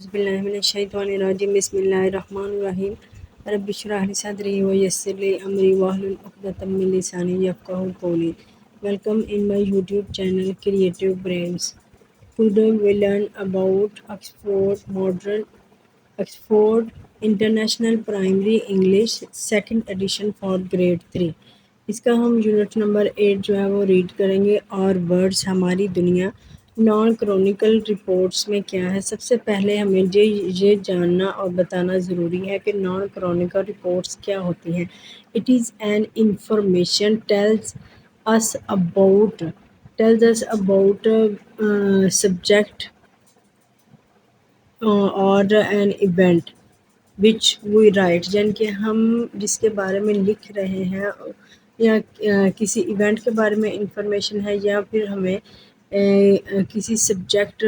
बिस्मिल्लाहिर्रहमानिर्रहीम बिस्मिल्लाहिर्रहमानिर्रहीम रब्बि इश्रह ली सदरी व यस्सिर ली अमरी वाहलुल उक़दतम मिन लिसानी यफ़क़हू क़ौली। Welcome in my YouTube channel Creative Brains. Today we learn about Oxford International Primary English Second Edition for Grade 3। इसका हम यूनिट नंबर 8 जो है वो रीड करेंगे। और वर्ड्स हमारी दुनिया नॉन क्रॉनिकल रिपोर्ट्स में क्या है। सबसे पहले हमें ये जानना और बताना ज़रूरी है कि नॉन क्रॉनिकल रिपोर्ट्स क्या होती हैं। It is an information us about tells us about subject और an event which we write, यानी कि हम जिसके बारे में लिख रहे हैं या किसी इवेंट के बारे में इंफॉर्मेशन है, या फिर हमें किसी सब्जेक्ट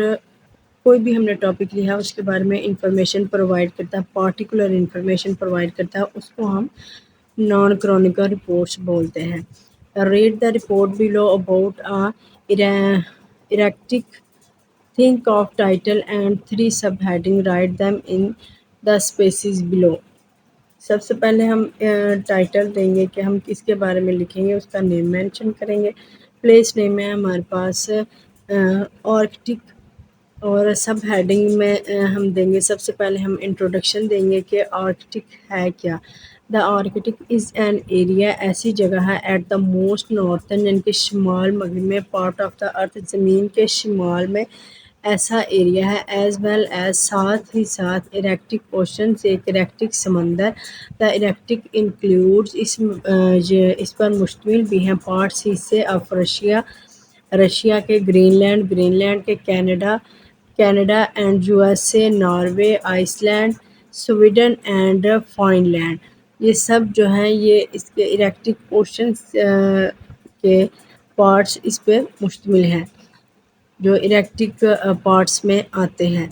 कोई भी हमने टॉपिक लिया उसके बारे में इंफॉर्मेशन प्रोवाइड करता है, पार्टिकुलर इंफॉर्मेशन प्रोवाइड करता है, उसको हम नॉन क्रॉनिकल रिपोर्ट्स बोलते हैं। Read the report below about erratic Think of title and 3 subheading. Write them in the spaces below. सबसे पहले हम टाइटल देंगे कि हम किसके बारे में लिखेंगे, उसका नेम मेंशन करेंगे। प्लेस नेम है हमारे पास आर्कटिक, और सब हेडिंग में हम देंगे, सबसे पहले हम इंट्रोडक्शन देंगे कि आर्कटिक है क्या। The Arctic is an area, ऐसी जगह है एट द मोस्ट नॉर्थन, यानी कि शुमाल मगरब में, पार्ट ऑफ द अर्थ, ज़मीन के शुमाल में ऐसा एरिया है। एज वेल एज, साथ ही साथ, इरेक्टिक ओशन, से एक इरेक्टिक समंदर। द इरेक्टिक इंक्लूड्स, इस पर मुश्तमिल भी हैं पार्ट्स, हिस्से ऑफ रशिया, रशिया के, ग्रीनलैंड, ग्रीनलैंड के, Canada and USA, Norway, Iceland, Sweden and Finland. ये सब जो हैं ये इसके इरेक्टिक ओशन के पार्ट्स इस पे मुश्तमिल हैं, जो इरेक्टिक पार्ट्स में आते हैं,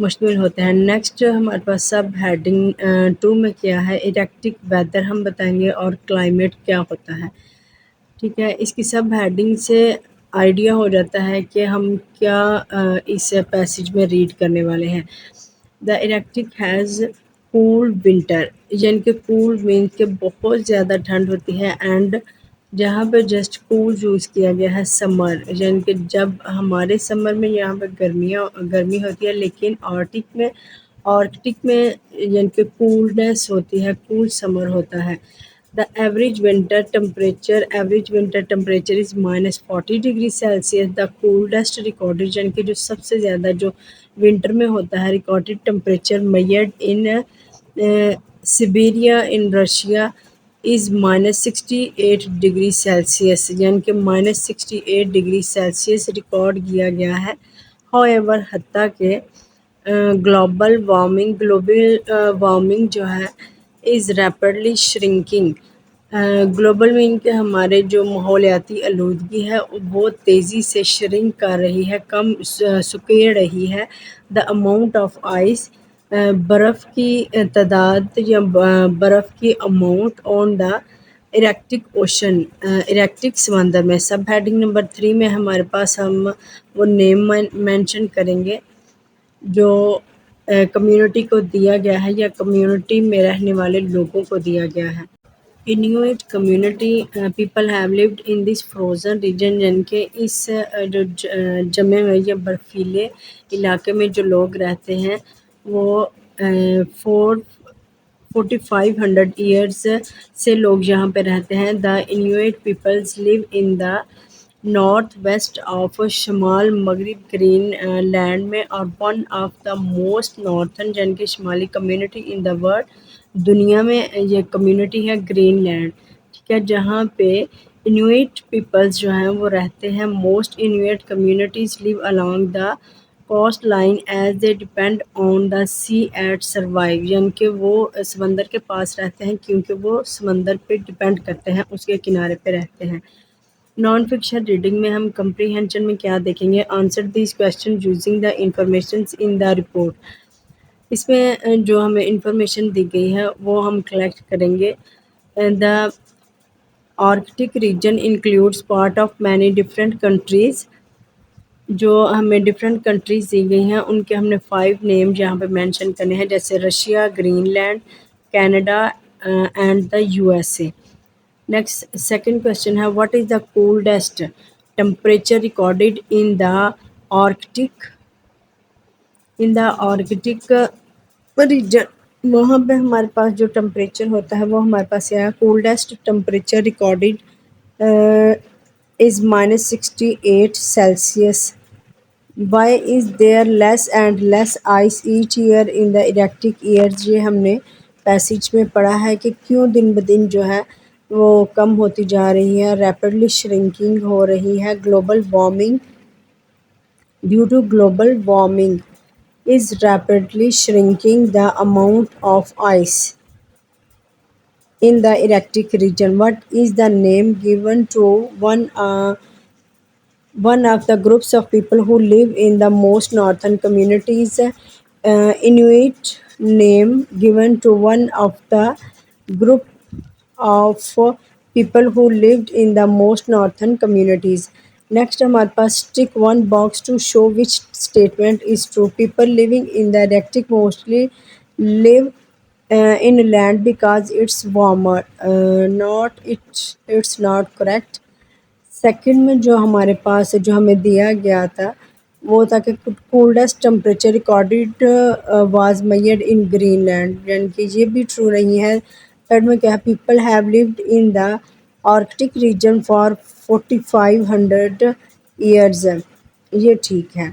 मुश्तमिल होते हैं। नेक्स्ट हमारे पास सब हेडिंग 2 में क्या है, इरेक्टिक वेदर हम बताएंगे और क्लाइमेट क्या होता है। ठीक है, इसकी सब हेडिंग से आइडिया हो जाता है कि हम क्या इस पैसेज में रीड करने वाले हैं। The erratic has cool winter, यानी कि कूल मीन्स के बहुत ज़्यादा ठंड होती है, एंड जहाँ पे जस्ट कूल यूज़ किया गया है समर, यानी कि जब हमारे समर में यहाँ पे गर्मी होती है, लेकिन आर्कटिक में यानी कि कूलनेस होती है, कूल समर होता है। The average winter temperature is -40 degree Celsius. The coldest recorded, यानी कि जो सबसे ज़्यादा जो विंटर में होता है, recorded temperature measured in Siberia in Russia is -68 degree Celsius, यानी कि -68 डिग्री सेल्सियस रिकॉर्ड किया गया है। हाउएवर, हत्ता के ग्लोबल वार्मिंग जो है is rapidly shrinking. Global warming के हमारे जो माहौलियाती आलूदगी है वो तेज़ी से श्रिंक कर रही है, कम सुकेड़ रही है। द अमाउंट ऑफ आइस, बर्फ़ की तादाद या बर्फ़ की amount on the erratic ocean, erratic समंदर में। सब हेडिंग नंबर 3 में हमारे पास हम वो नेम मेंशन करेंगे जो कम्युनिटी को दिया गया है या कम्युनिटी में रहने वाले लोगों को दिया गया है। Inuit community people have lived in this frozen region, यानी कि इस जो जमे हुए या बर्फीले इलाके में जो लोग रहते हैं वो 4500 ईयर्स से लोग यहाँ पे रहते हैं। The Inuit peoples live in the north west of शमाल मगरब ग्रीन लैंड में, और one of the most northern, यानी कि शुमाली कम्युनिटी इन द वर्ल्ड, दुनिया में ये कम्युनिटी है ग्रीनलैंड। ठीक है, जहाँ पे इन्यूट पीपल्स जो हैं वो रहते हैं। Most Inuit communities live along the coast line as they depend on the sea at survive, यानी कि वो समंदर के पास रहते हैं क्योंकि वो समंदर पे डिपेंड करते हैं, उसके किनारे पे रहते हैं। नॉन फिक्शन रीडिंग में हम कंप्रीहेंशन में क्या देखेंगे, answer this question using the information in the report. इसमें जो हमें इंफॉर्मेशन दी गई है वो हम कलेक्ट करेंगे। The Arctic reason includes part of many different countries. जो हमें डिफरेंट कंट्रीज़ दी गई हैं उनके हमने 5 नेम यहाँ पे मेंशन करने हैं, जैसे Russia, Greenland, Canada and the USA. Next second question है, what is the coldest temperature recorded Arctic in the Arctic region. वहाँ पे हमारे पास जो टेम्परेचर होता है वो हमारे पास यहाँ coldest temperature recorded is -68 Celsius. Why is there less and less ice each year in the Arctic years? ये हमने पैसेज में पढ़ा है कि क्यों दिन ब दिन जो है वो कम होती जा रही है, रैपिडली श्रिंकिंग हो रही है। Global warming, due to global warming is rapidly shrinking the amount of ice in the Arctic region. What is the name given to one of the groups of people who live in the most northern communities? Inuit name given to one of the group of people who lived in the most northern communities. Next हमारे पास tick one box to show which statement is true. People living in the Arctic mostly live in land because it's warmer. Not it's not correct. Second में जो हमारे पास जो हमें दिया गया था वो था कि coldest temperature recorded was measured in Greenland, यानी कि ये भी ट्रू नहीं है। थर्ड में क्या है, people have lived in the Arctic reason for 4500 years, ये ठीक है।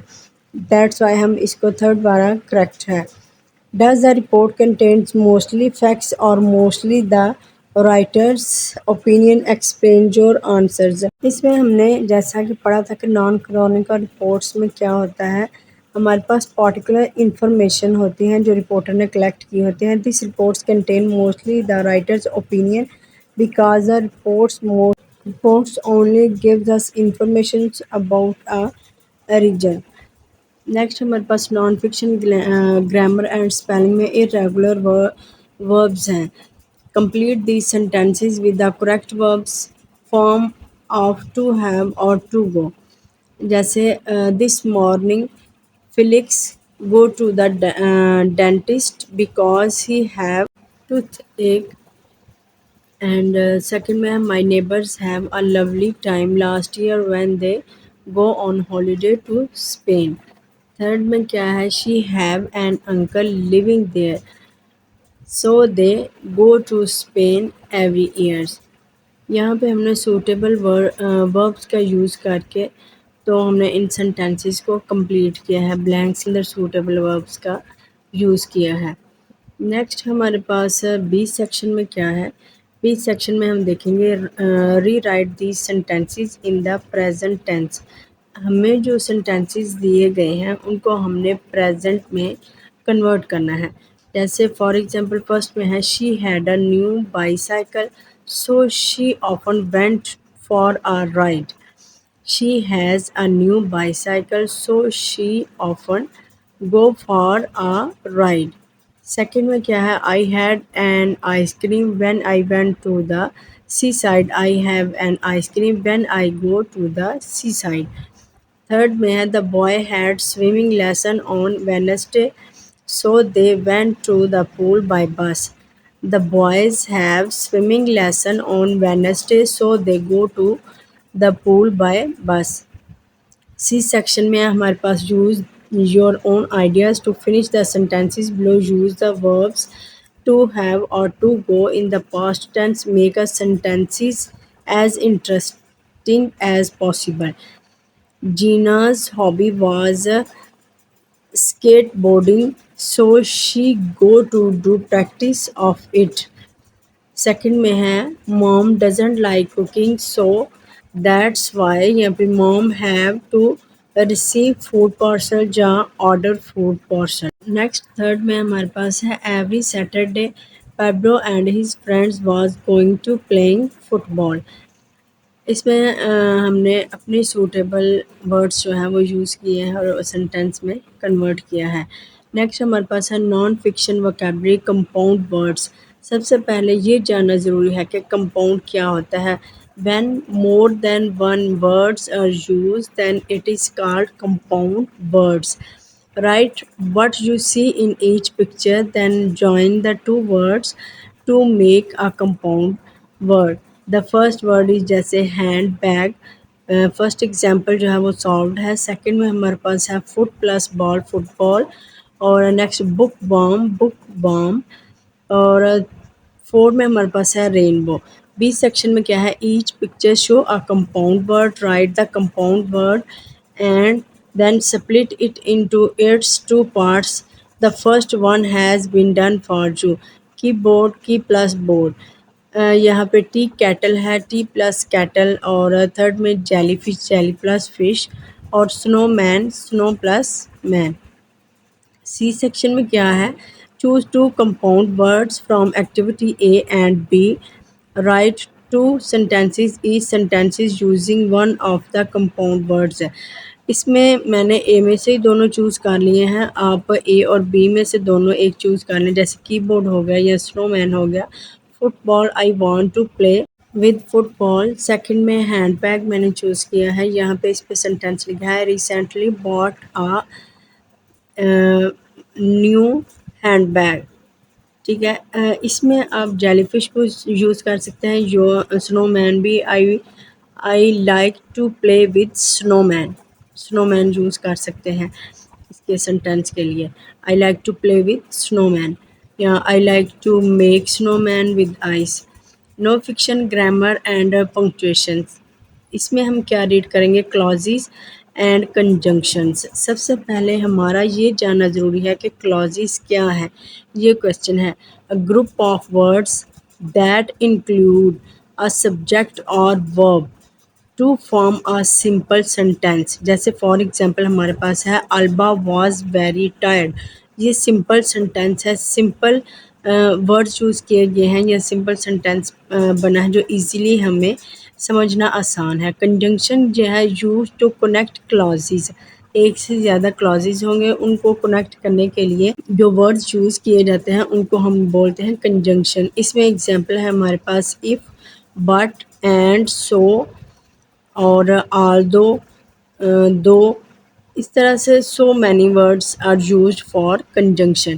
दैट्स वाई हम इसको थर्ड वाला करेक्ट है। Does the report contains mostly facts or mostly the writer's opinion? Explain your answers. इसमें हमने जैसा कि पढ़ा था कि नॉन क्रॉनिकल रिपोर्ट्स में क्या होता है, हमारे पास पर्टिकुलर इंफॉर्मेशन होती हैं जो रिपोर्टर ने कलेक्ट की होती हैं। This reports contain mostly the writer's opinion because the reports only gives us information about a region. Next हमारे पास non fiction grammar and spelling में इरेगुलर वर्ब्स हैं। Complete these sentences with the correct verbs form of to have और to go. जैसे this morning Felix go to the dentist because he have toothache. And second में my neighbors have a lovely time last year when they go on holiday to Spain. Third में क्या है, she have an uncle living there so they go to Spain every years. यहाँ पे हमने suitable verbs का use करके तो हमने इन सेंटेंसेस को कंप्लीट किया है, ब्लैंक्स अंदर सूटेबल वर्ब्स का यूज़ किया है। नेक्स्ट हमारे पास बी सेक्शन में क्या है, बी सेक्शन में हम देखेंगे rewrite these sentences in the present tense. हमें जो सेंटेंसेस दिए गए हैं उनको हमने प्रेजेंट में कन्वर्ट करना है। जैसे फॉर एग्जांपल फर्स्ट में है, she had a new bicycle so she often went for a ride. She has a new bicycle so she often go for a ride. Second में क्या है, I had an ice cream when I went to the seaside. I have an ice cream when I go to the seaside. Third में है, the boy had swimming lesson on Wednesday so they went to the pool by bus. The boys have swimming lesson on Wednesday so they go to the pool by bus. C section में हमारे पास use your own ideas to finish the sentences below. Use the verbs to have और to go in the past tense. Make a sentences as interesting as possible. Gina's hobby was skateboarding, so she go to do practice of it. Second में है, mom doesn't like cooking, so that's why यहाँ पे mom have to receive food parcel या order food parcel. Next third में हमारे पास है, every Saturday Pablo and his friends was going to playing football. इसमें हमने अपने सूटेबल वर्ड्स जो हैं वो यूज़ किए हैं और सेंटेंस में कन्वर्ट किया है। नेक्स्ट हमारे पास है non fiction vocabulary compound words. सबसे पहले ये जानना ज़रूरी है कि कंपाउंड क्या होता है। When more than one words are used, then it is called compound words. Write what you see in each picture, then join the two words to make a compound word. The first word is जैसे hand bag, first example जो है वो solved है. Second में हमारे पास है foot plus ball football, और नेक्स्ट बुक बॉम, और फोर में हमारे पास है रेनबो. बी सेक्शन में क्या है, each picture show a compound word, write the compound word and then split it into its two parts. The first one has been done for you. Keyboard की plus board, यहाँ पे tea kettle है, tea plus kettle, और third में jelly plus fish, और snowman snow plus man. C section में क्या है, choose two compound words from activity A and B, write two sentences each sentences using one of the compound words है. इसमें मैंने ए में से ही दोनों चूज़ कर लिए हैं, आप ए और बी में से दोनों एक चूज़ कर लें, जैसे कीबोर्ड हो गया या स्नोमैन हो गया. Football I want to play with football. Second में हैंड बैग मैंने चूज़ किया है, यहाँ पे इस पे सेंटेंस लिखा है recently bought a new handbag. ठीक है, इसमें आप जेलीफिश को यूज़ कर सकते हैं. यो स्नोमैन भी, I like to play with snowman, snowman use कर सकते हैं इसके सेंटेंस के लिए. I like to play with snowman या I like to make snowman with ice. No fiction grammar and punctuations. इसमें हम क्या रीड करेंगे, क्लॉजेस एंड कंजंक्शंस. सबसे पहले हमारा ये जानना ज़रूरी है कि क्लॉजेस क्या है. ये क्वेश्चन है, a group of words that include a subject और verb to form a simple sentence. जैसे फॉर एग्जांपल हमारे पास है अल्बा वाज वेरी टायर्ड. ये सिंपल सेंटेंस है, सिंपल वर्ड्स यूज़ किए गए हैं, यह सिंपल सेंटेंस बना है जो इजीली हमें समझना आसान है. कंजंक्शन जो है यूज टू कनेक्ट क्लॉजेस, एक से ज़्यादा क्लॉजेस होंगे, उनको कनेक्ट करने के लिए जो वर्ड्स यूज़ किए जाते हैं उनको हम बोलते हैं कंजंक्शन. इसमें एग्जांपल है हमारे पास इफ़, बट, एंड, सो, और आल्दो, दो. इस तरह से so many words are used for conjunction.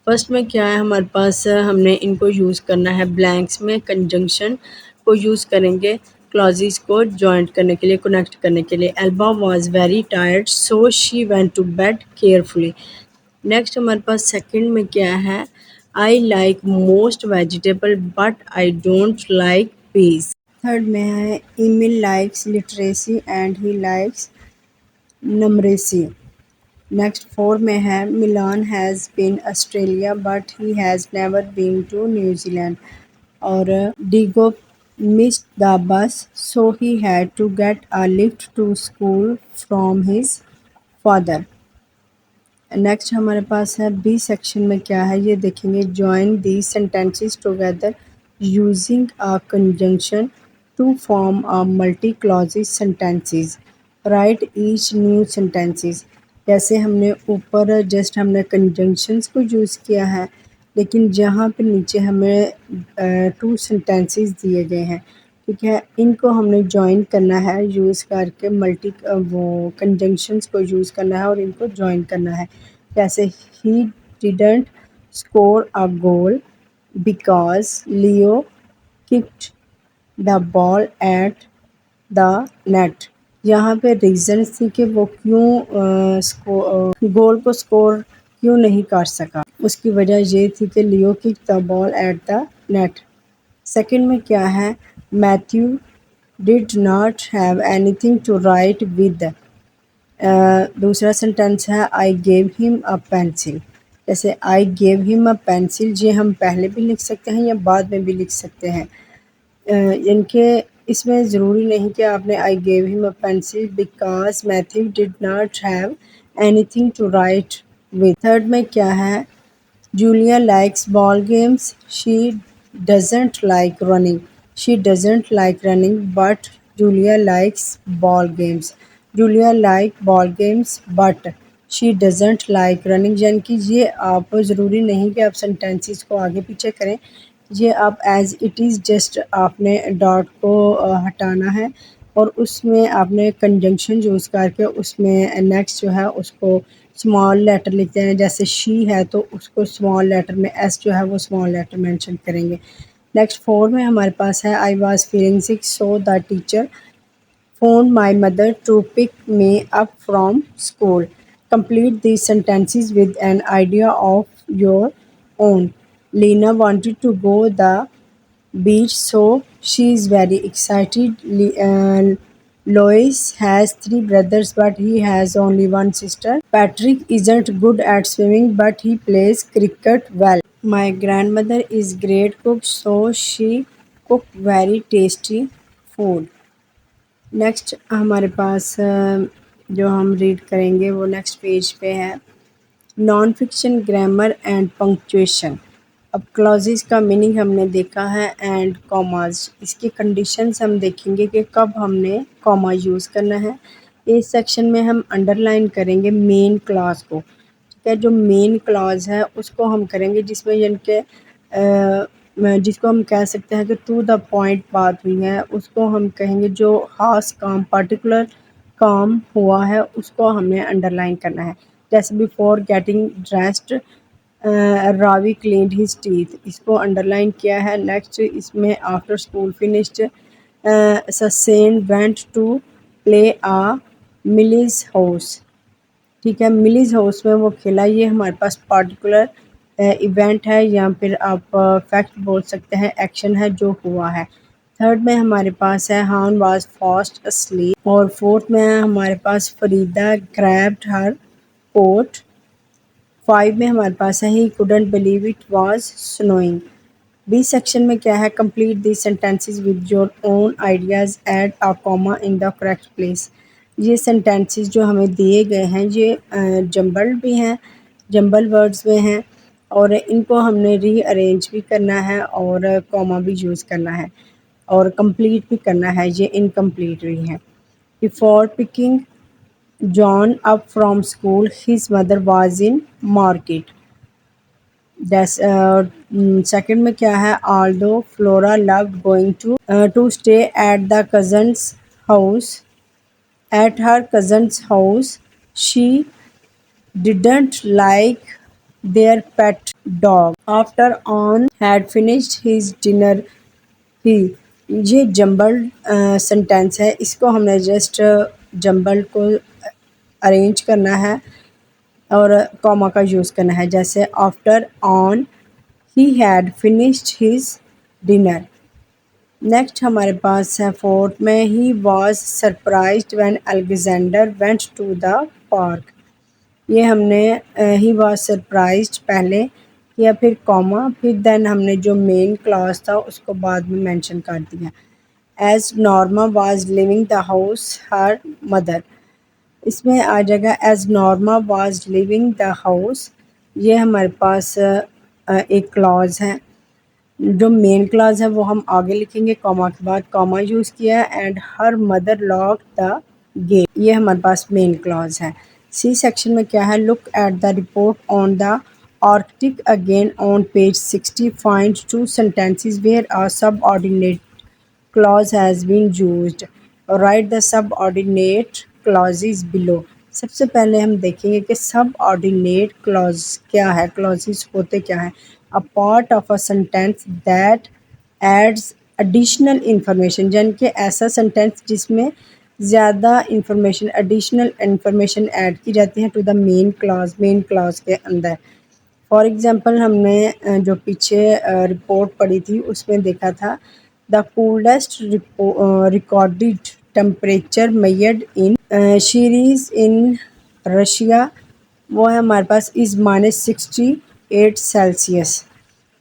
First में क्या है हमारे पास, हमने इनको यूज़ करना है ब्लैंक्स में. कंजंक्शन को यूज़ करेंगे क्लॉजेस को जॉइंट करने के लिए, कनेक्ट करने के लिए. Alba was very tired so she went to bed carefully. Next हमारे पास सेकंड में क्या है, I like most vegetable but I don't like peas. Third में है Emil likes literacy and he likes numeracy. Next four में है Milan has been Australia but he has never been to New Zealand. और Diego missed the bus so he had to get a lift to school from his father. Next हमारे पास है B section में क्या है ये देखेंगे, join the sentences together using a conjunction to form a multi clauses sentences, write each new sentences. जैसे हमने ऊपर जस्ट हमने कंजंक्शंस को यूज़ किया है, लेकिन जहाँ पे नीचे हमें टू सेंटेंसेस दिए गए हैं, ठीक है, इनको हमने जॉइन करना है यूज़ करके मल्टी वो कंजंक्शंस को यूज़ करना है और इनको जॉइन करना है. जैसे he didn't score a goal because Leo kicked the ball at the net. यहाँ पे रीज़न थी कि वो क्यों गोल को स्कोर क्यों नहीं कर सका. उसकी वजह ये थी कि Leo kick the ball at the net. Second में क्या है, Matthew did not have anything to write with. दूसरा सेंटेंस है I gave him a pencil. जैसे I gave him a pencil, ये हम पहले भी लिख सकते हैं या बाद में भी लिख सकते हैं. इनके इसमें ज़रूरी नहीं कि आपने I gave him a pencil because Matthew did not have anything to write with. Third में क्या है, Julia likes ball games she doesn't like running. She doesn't like running but Julia likes ball games. Julia like ball games but she doesn't like running. यानी कि ये आप ज़रूरी नहीं कि आप सेंटेंसेस को आगे पीछे करें, ये आप एज इट इज़ जस्ट आपने डॉट को हटाना है और उसमें आपने कंजंक्शन यूज़ करके उसमें नेक्स्ट जो है उसको स्मॉल लेटर लिखते हैं। जैसे शी है तो उसको स्मॉल लेटर में एस जो है वो स्मॉल लेटर मेंशन करेंगे। नेक्स्ट 4 में हमारे पास है I was feeling sick so the teacher phoned my mother to pick me up from school. Complete these sentences with an idea of your own. Lena wanted to go the beach, so she is very excited. Lois has three brothers, but he has only one sister. Patrick isn't good at swimming, but he plays cricket well. My grandmother is great cook, so she cooked very tasty food. Next हमारे पास जो हम read करेंगे वो next page पे है non fiction grammar and punctuation. अब clauses का meaning हमने देखा है एंड कॉमास इसकी कंडीशंस हम देखेंगे कि कब हमने कॉमा यूज़ करना है। इस सेक्शन में हम अंडरलाइन करेंगे मेन क्लॉज को। ठीक है, जो मेन क्लॉज है उसको हम करेंगे जिसमें यानी कि जिसको हम कह सकते हैं कि टू द पॉइंट बात हुई है उसको हम कहेंगे। जो खास काम पर्टिकुलर काम हुआ है उसको हमें अंडरलाइन करना है। जैसे before getting dressed Ravi cleaned his teeth, इसको अंडरलाइन किया है। नेक्स्ट इसमें after school finished Susan went to play at Millie's house. ठीक है, मिलीज हाउस में वो खेला। ये हमारे पास पार्टिकुलर इवेंट है या फिर आप फैक्ट बोल सकते हैं, एक्शन है जो हुआ है। थर्ड में हमारे पास है हान वाज फास्ट अस्लीप और फोर्थ में है हमारे पास फरीदा ग्रैब्ड हर कोट। 5 में हमारे पास है he couldn't believe it was snowing. B section में क्या है complete the sentences with your own ideas add a comma in the correct place. ये सेंटेंसेस जो हमें दिए गए हैं ये जंबल्ड भी हैं, जंबल वर्ड्स में हैं और इनको हमने रीअरेंज भी करना है और कॉमा भी यूज़ करना है और कंप्लीट भी करना है। ये इनकम्प्लीट भी हैं। Before picking John up from school, his mother was in market. That's second में क्या है although Flora loved going to stay at her cousin's house, she didn't like their pet dog. After Ann had finished his dinner, ही ये jumbled sentence है, इसको हमने just jumbled को arrange करना है और कॉमा का यूज़ करना है। जैसे after Owen he had finished his dinner. Next हमारे पास है फोर्थ में he was surprised when Alexander went to the park. ये हमने ही वाज सरप्राइज्ड पहले किया फिर कॉमा फिर देन हमने जो मेन क्लॉज था उसको बाद में मेंशन कर दिया। As Norma was leaving the house her mother, इसमें आ जाएगा as Norma was leaving the house. ये हमारे पास एक क्लॉज है। जो मेन क्लॉज है वो हम आगे लिखेंगे, कॉमा के बाद कॉमा यूज़ किया है and her mother lock the gate, ये हमारे पास मेन क्लॉज है। सी सेक्शन में क्या है look at the report on the Arctic again on page 60 find two sentences where are subordinate clause has been used. Write the subordinate clauses below. सबसे पहले हम देखेंगे कि subordinate clause क्या है, clauses होते क्या हैं। A part of a sentence that adds additional information, यानी कि ऐसा sentence जिसमें ज़्यादा इंफॉर्मेशन एडिशनल इंफॉर्मेशन ऐड की जाती है टू द मेन क्लॉज के अंदर। फॉर एग्ज़ाम्पल हमने जो पीछे रिपोर्ट पढ़ी थी उसमें देखा था the coolest recorded temperature measured in series in Russia, वो है हमारे पास इज़ -68 सेल्सियस।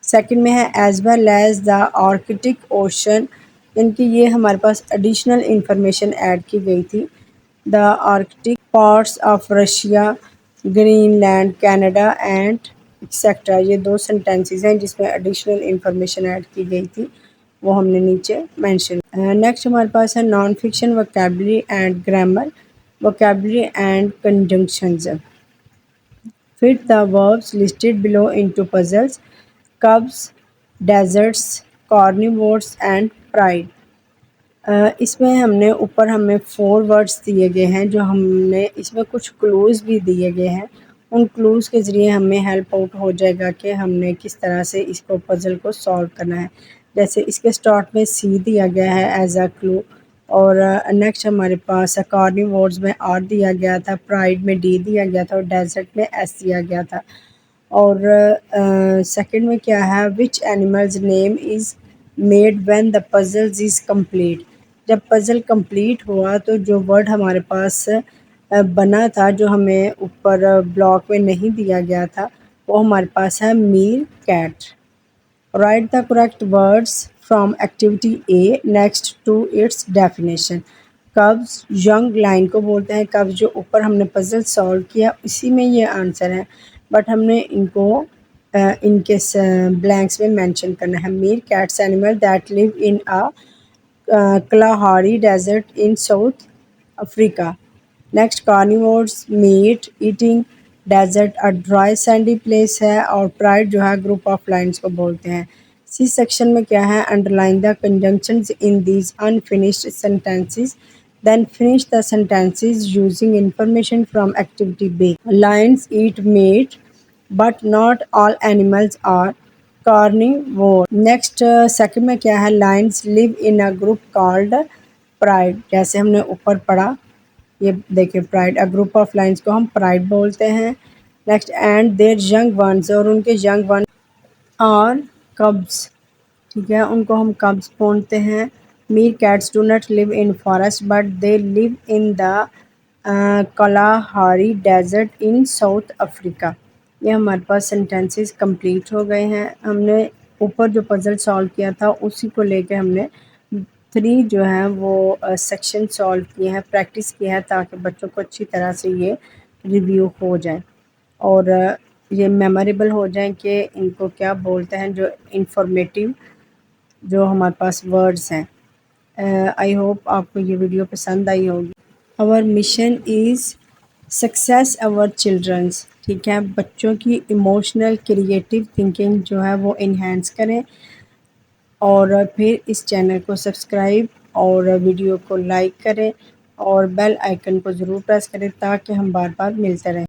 सेकंड में है as well as the Arctic Ocean, इनकी ये हमारे पास एडिशनल इंफॉर्मेशन ऐड की गई थी। The Arctic parts of Russia, Greenland, Canada and etcetera, ये दो सेंटेंसेस हैं जिसमें एडिशनल इंफॉर्मेशन ऐड की गई थी, वो हमने नीचे मेंशन। नेक्स्ट हमारे पास है non fiction vocabulary and grammar, vocabulary and conjunctions. Fit the verbs listed below into puzzles. Cubs deserts, carnivores and pride. इसमें हमने ऊपर हमें 4 वर्ड्स दिए गए हैं, जो हमने इसमें कुछ क्लूज़ भी दिए गए हैं। उन क्लूज़ के ज़रिए हमें हेल्प आउट हो जाएगा कि हमने किस तरह से इसको पज़ल को सॉल्व करना है। जैसे इसके स्टार्ट में सी दिया गया है एज अ क्लू, और नेक्स्ट हमारे पास कार्निवोर्स में आर दिया गया था, प्राइड में डी दिया गया था और डेजर्ट में एस दिया गया था। और सेकंड में क्या है, which animals name is made when the puzzles is complete. जब पज़ल कंप्लीट हुआ तो जो वर्ड हमारे पास बना था, जो हमें ऊपर ब्लॉक में नहीं दिया गया था, वो हमारे पास है meerkat. Write the correct words from activity A next to its definition. Cubs young lion को बोलते हैं। कब्ज जो ऊपर हमने पजल सॉल्व किया इसी में ये आंसर है, बट हमने इनको इनके ब्लैंक्स में मेंशन करना है। Meerkats animal that live in a Kalahari Desert in South Africa. Next carnivores meat eating desert a dry sandy place है, और प्राइड जो है ग्रुप ऑफ लाइन्स को बोलते हैं। सी सेक्शन में क्या है, underline the conjunctions in these unfinished sentences, then finish the sentences using information from activity B. Lions eat meat but not all animals are carnivore. Next second में क्या है, lions live in a group called pride. जैसे हमने ऊपर पढ़ा, ये देखिए pride, a group of lions को हम प्राइड बोलते हैं। Next and their young ones, और उनके यंग वन और कब्स, ठीक है, उनको हम कब्स बोलते हैं। Meerkats do not live in forest but they live in the Kalahari desert in South Africa. ये हमारे पास सेंटेंसेस कंप्लीट हो गए हैं। हमने ऊपर जो पजल सॉल्व किया था उसी को लेके हमने 3 जो है वो सेक्शन सॉल्व किए हैं, प्रैक्टिस किया है, ताकि बच्चों को अच्छी तरह से ये रिव्यू हो जाए और ये मेमोरेबल हो जाए कि इनको क्या बोलते हैं, जो इंफॉर्मेटिव जो हमारे पास वर्ड्स हैं। आई होप आपको ये वीडियो पसंद आई होगी। Our mission is success our children's, ठीक है, बच्चों की इमोशनल क्रिएटिव थिंकिंग जो है वो इन्हेंस करें, और फिर इस चैनल को सब्सक्राइब और वीडियो को लाइक करें और बेल आइकन को ज़रूर प्रेस करें ताकि हम बार बार मिलते रहें।